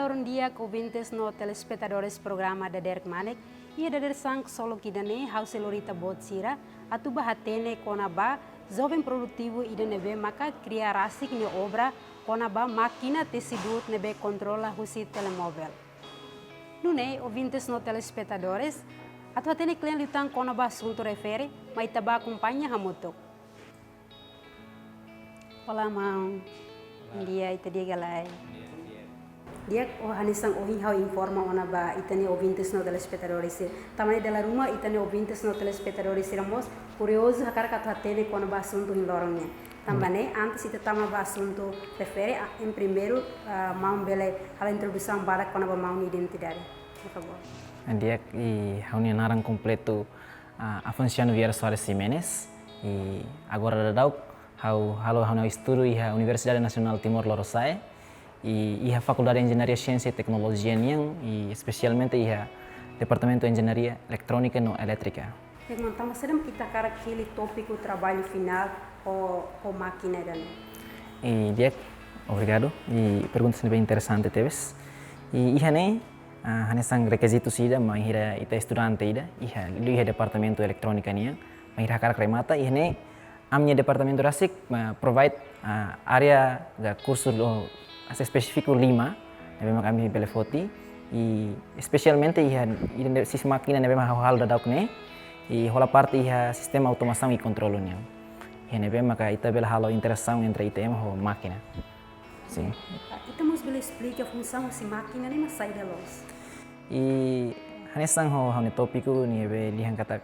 lorong dia ouvintes no telespectadores programa da Derek Manek, ia da sang solo kidane hause lorita bot sira, atu bahatene konaba, jovem produtivo ida nebe maka criar asik ni obra, konaba máquina tesidut nebe controla husi telemóvel. Nune, ouvintes no telespectadores, atu atene klian litan konaba assunto refere, mas itaba acompanha hamutok. Olá, mão. Dia ita dia galai. Dia hanisang ohin hau informa ona ba itane ouvintes no telespectadores. Tamane dela rumah itane ouvintes no telespectadores ramos curioso hakar kata atene kona ba assunto in lorongnya. Tambane antes ita tama ba assunto refere em primeiro mau bele hala introdução para kona ba mau identidade. Por favor. Dia e hauni narang completo a Afonso Vieira Soares Ximenes e agora da halo hauni estudo e a Universidade Nacional Timor-Leste e a Faculdade de Engenharia, Ciência e Tecnologia niang e especialmente a Departamento de Engenharia Eletrônica e Elétrica. Perguntamos será kita cara aquele tópico trabalho final ou máquina dan. E dia obrigado e perguntas bem interessante teves. E ihane hanesang requisitos ida mahira ita estudante ida iha Departamento Eletrônica niang mahira cara remata ihane amnya Departamento Rasik provide area da curso específico 5, memang kami belefoti e especialmente iha sis máquina memang hal da daukne e rola parte iha sistema automação e controle niang iha memang maka ita bela halo interação entre ITM ho máquina. Sim. Ita mos bela explica a função dessa máquina nem mas sai da luz. E hanesang ho hane tópico ni be lihan kata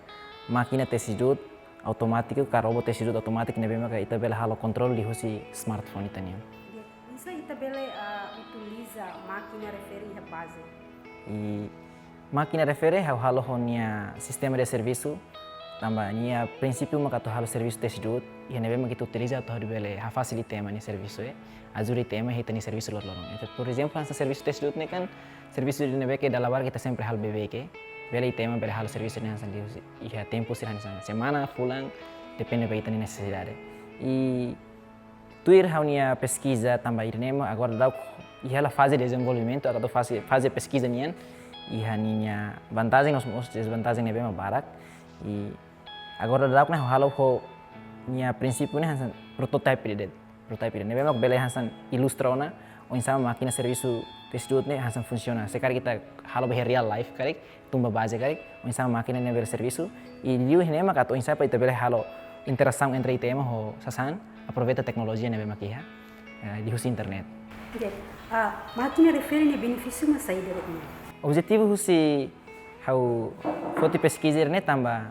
máquina tesidut automático ka robot tesidut automático nebe maka ita bela halo controle di hosi smartphone ita niang. Isso ita bela utiliza máquina refere a base. E máquina refere ao halo honia sistema de serviço tambah nia princípio maka to halo serviço tesidut e nebe maka kita utiliza to bele ha facilite mani serviço azuri tema hitani serviço lorong. Então por exemplo essa serviço tesidut ne kan serviço de nebe que dalabar kita sempre hal bebe que bele tema bele halo serviço ne hansan di e tempo sir hansan semana fulan depende ba itani necessidade. E tuir haunia pesquisa tambah irnema agora dá e ela fase de desenvolvimento agora fase pesquisa nian e haninya vantagem os desvantagem nebe ma barak e agora dá né halo ho nia princípio né hansan prototype nebe ma bele hansan ilustrona o insama máquina serviço tesidut ne hansan funciona sekarang kita halo be real life karek tumba base karek o insama máquina ne bele serviço e liu nema ka to insapa ita bele halo interação entre ITM ho sasan aproveita tecnologia nebe makiha di husi internet. Oke, máquina refere ne benefício mas sai dari ini. Objetivo husi hau foto pesquisa ne tamba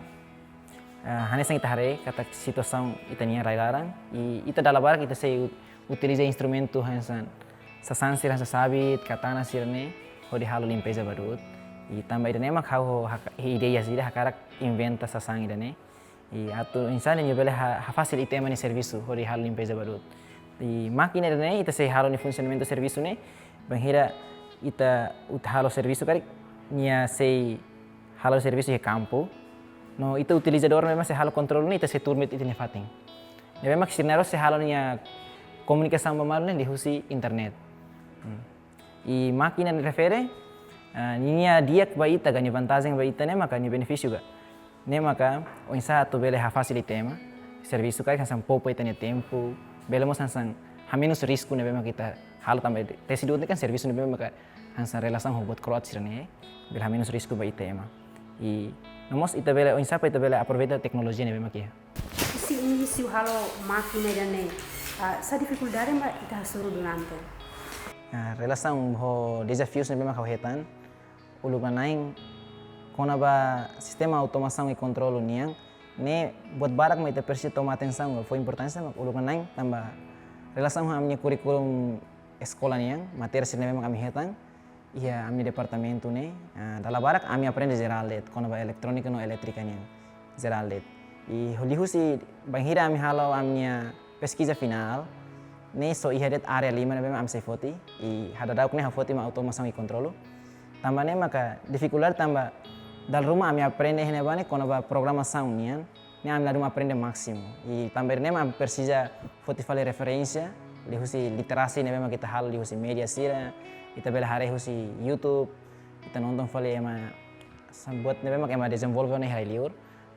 hanesang ita hare kata situação itania railaran e ita dalabar kita se utiliza instrumento hansan sasan sir hansa sabit katana sirne ho di halo limpeza badut e tamba ida nema hau ideia sida hakarak inventa sasan ida ne e atu insan ne bele ha facil ITM ni serviço ho di halo limpeza badut e máquina ida ne ita se halo ni funcionamento serviço ne banhira ita halo serviço karik nia se halo serviço e campo no ita utilizador memang se halo control ni ita se turmit ita ne fating ne memang sirnaro se halo nia komunikasi mamalu ne di husi internet. E máquina refere ninya dia ba ita ganha vantagem ba ita ne maka ni benefício ga ne maka o insa to bele ha facilitema serviço kai hansan popo ita ne tempo bele mos hansan ha menos risco ne bema kita halo tambah tesidut ne kan serviço ne bema maka hansan relação hobot croat sirne bele ha menos risco ba ita e nomos ita bele o insa pa ita bele aproveita tecnologia ne bema kia. Se início halo máquina dan ne sa dificuldade ma ita suruh durante. Relação ho desafios ne bema kauhetan ulugan naing kona ba sistema automação e controle niang ne buat barak ma ita persi toma atenção foi importância ma ulugan naing tambah relação ha amnya kurikulum escola niang materi sine bema kami hetan ia amnya departamento ne dala barak ami aprende geraldet kona ba eletrônica no elétrica niang geraldet e holihusi banghira ami halau amnya pesquisa final ne so ihadet area 5 ne bema am se foti e hadadauk ne ha foti ma automação e controle tambah ne maka dificuldade tambah dal rumah ami aprende ne bane kona ba programação nian ne ami la rumah aprende máximo e tambah ne am persija foti fale referência lihusi literasi nebe mak kita hal lihusi media sira ita bela hare husi YouTube ita nonton fale ema buat nebe mak ema desenvolve ne hari liur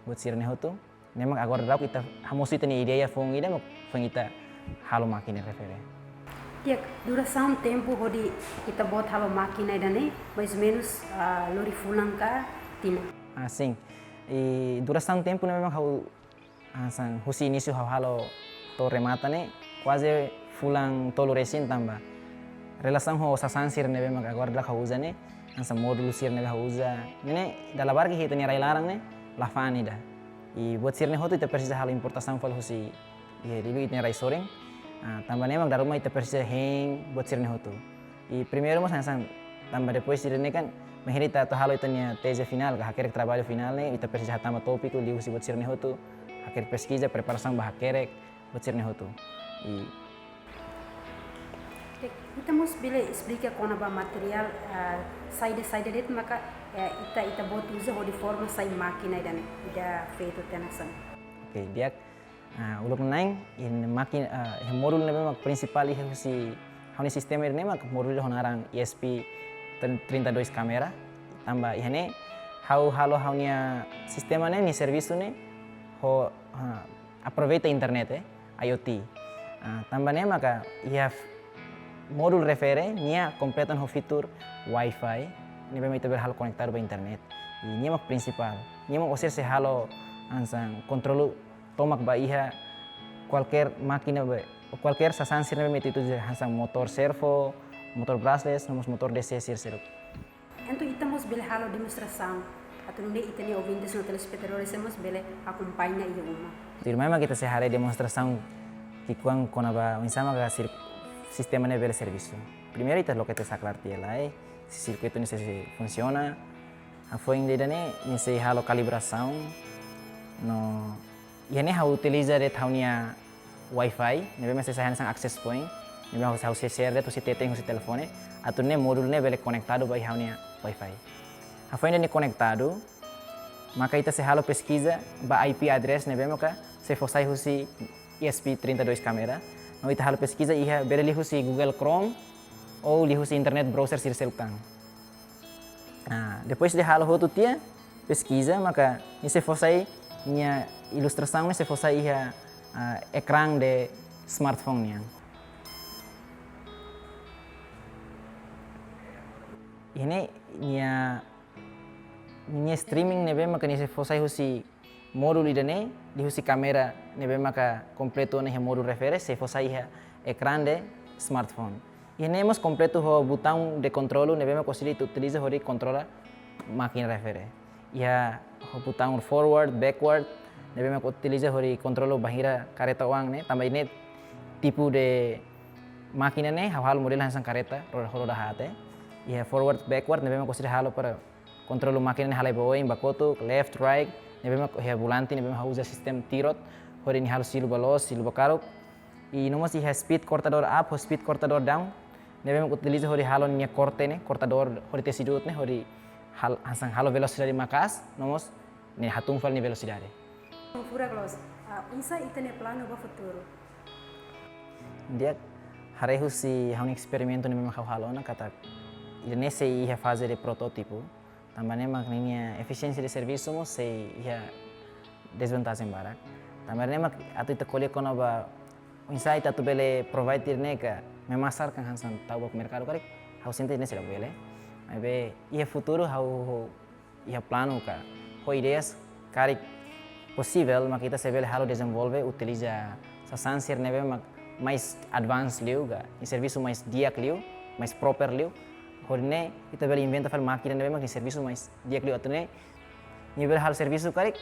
buat sira ne hotu nemak agora dau kita hamosi tani ideia fong ida mak fong ita halo makine refere. Tiak duração tempo hodi kita buat halo makina idane mais ou menos lori fulan ka tina. Sim. E duração tempo nebe mak hau sang husi início halo to remata ne quase fulang tolo resin tamba relação ho sasan sir nebe mak agora dak usa ne ansa módulo sir nebe usa ne dalla barca hita ni rai larang ne la fani da e buat sir ne hotu ita precisa hal importação fal husi e rilu itne rai soreng tamba ne mak da rumah ita precisa heng buat sir ne hotu e primeiro mas ansa tamba depois sir ne kan menherita to halo itanya tese final ka hakerek trabalho final ne ita precisa tamba tópico li husi buat sir ne hotu haker pesquisa preparação ba hakerek buat sir ne hotu e Kita mus bile explica kona ba material side det maka ita bot usa ho di forma sai makina idane ida feito tenasan. Oke, dia uluk naing in makin modul nebe mak principal ihe si hauni sistema ne mak modul honarang ESP 32 kamera tambah ihane halo haunia sistema ne ni serviço ne ho aproveita internet IoT. Tambah ne maka ia modul refere nia completan ho fitur wifi ni bem ita berhal conectado ba internet e nia mak principal nia mak oser se halo ansang controlo tomak ba iha qualquer máquina ba qualquer sasan sir bem itu hansang motor servo motor brushless nomos motor DC sir sir. Então ita mus bile halo demonstração atau nunde ita ni ouvintes no telespectadores mus bile acompanha ia uma. Dirmai mak kita se hare demonstração kikuang konaba insama ga sir sistema ne bel serviço. Primeiro ita lo que te saclar tiela se circuito ni se funciona. A foi ainda ne ni se halo calibração no e ne ha utiliza de taunia wifi, ne bem se sahan sang access point, ne bem ha se share de to se teteng se telefone, atu ne modul ne bele conectado by haunia wifi. A foi ne conectado, maka ita se halo pesquisa ba IP address ne bem ka se fosai husi ESP32 kamera. No ita halo pesquisa iha bere li husi Google Chrome ou li husi internet browser sir selkang. Depois de halo hotu tia pesquisa maka ni se fosai minha ilustração ne se fosai iha ecrã de smartphone niang. Ini minha streaming ne be maka ni se fosai husi modul idane di husi kamera nebe maka completo ne modul refere se fosa iha ecrã de smartphone. E nemos completo ho botão de controlo nebe maka possibilita utiliza hori controla máquina refere. Ia ho botão forward, backward nebe maka utiliza hori controlo bahira kareta uang ne tambah ini tipu de máquina ne hal model hansang kareta roda hate. Ia forward, backward nebe maka possibilita halo para controlo máquina ne halai bawain bakoto left, right nebe mak he volante nebe mak usa sistem tirot hori ni halo silu balos silu bakaruk e nomos iha speed cortador up ho speed cortador down nebe mak utiliza hori halo nia corte ne cortador hori tesidut ne hori hal hansang halo velocidade makas nomos ne hatung fal ni velocidade. Fura Glos, insa itane plano ba futuro. Dia hare husi haun experimento nebe mak halo na kata nesse iha fase de prototipo. Também mak ninia eficiência de serviço mo se ia desvantagem barak. Também mak atu ita kolhe kono ba insight atu bele provider ne ka memasar kan hansan tau bak mercado karek hau sente ne sera bele. Abe ia futuro hau ia plano ka ho ideias karek possível mak ita se bele halo desenvolve utiliza sasan sir nebe mak mais advanced liu ga in serviço mais diak liu mais proper liu. Horne ita bela inventa fal máquina nebe mak ni serviço mais dia kliu atune ni bela hal serviço karek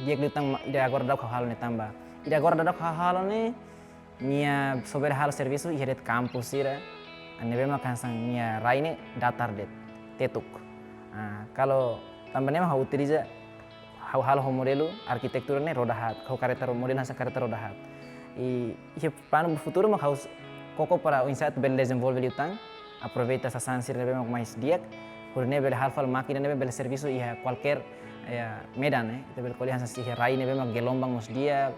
dia kliu tang ida agora dak hal ne tamba ida agora dak hal ne nia sobre hal serviço i ret campus ira nebe mak hansang nia raine datar det tetuk kalau tamba ne mak utiliza hal ho modelo arquitetura ne roda hat ho kareta modelo hansang kareta roda hat e plano futuro mak haus koko para o insight bel desenvolve liu tang aproveita essa sansir nebe mais diak por nebe hal fal máquina nebe bel serviço ia qualquer medan nebe kolhe hansa si rai nebe mak gelombang mos dia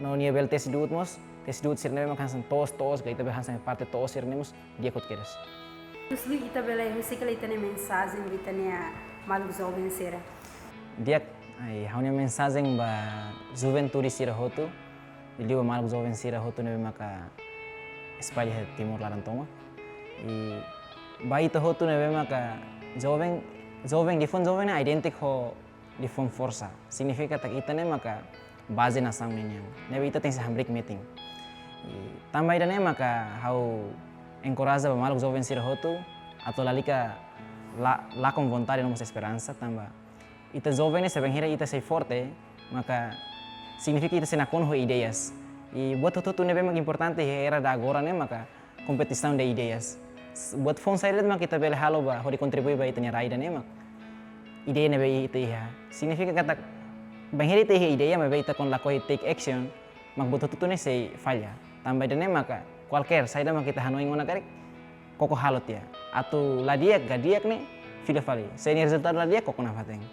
no nia bel tes dut mos tes dut sir nebe makan san tos ga ita be hansan parte tos sir nemus dia kot keres. Terus lu ita bela musik ita ne mensagem ita ne malu jovem sera. Dia haunya mensagem ba juventude sira hotu, liu malu jovem sira hotu nebe maka espalha timur larantonga. E ba ita hotu nebe maka jovem difon jovem na identik ho difon força. Significa tak ita ne maka base na sang nenyang. Nebe ita tem sa break meeting. Tambah ida ne maka hau encoraja ba malu jovem sira hotu atau lalika la com vontade não esperança tambah. Ita jovem se benghira ita sei forte, maka significa ita se nakon ho ideias. E buat tutu nebe mak importante era da agora ne maka competição de ideias. Buat fon sair mak kita bele halo ba ho contribui ba ita nya raida ne mak. Ideia nebe ita iha. Significa kata benghira ita ideia mebe ita kon lakoi take action, mak buat tutu ne sei falha. Tambah ida ne maka qualquer saida mak kita hanoi ngona karek koko halot ya. Atau ladiak gadiak ne filho fali. Sei ni resultado ladiak koko na fateng.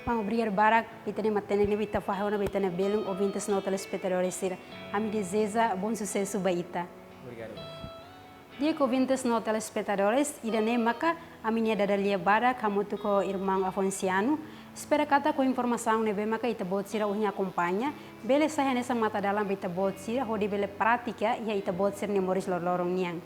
Vamos obrigado barak ita ne matene ne bita fahona bita ne belum ouvintes no telespectadores sira. Ami deseja bom sucesso ba ita. Obrigado. Dia ouvintes no telespectadores ida ne maka aminia dadalia barak hamutu ko irmão Afonciano. Espera kata com informação nebe maka ita bot sira uhnya acompanha. Bele saia nessa mata dalam bita bot sira hodi bele prática ia ita bot sira ne moris lorong niang.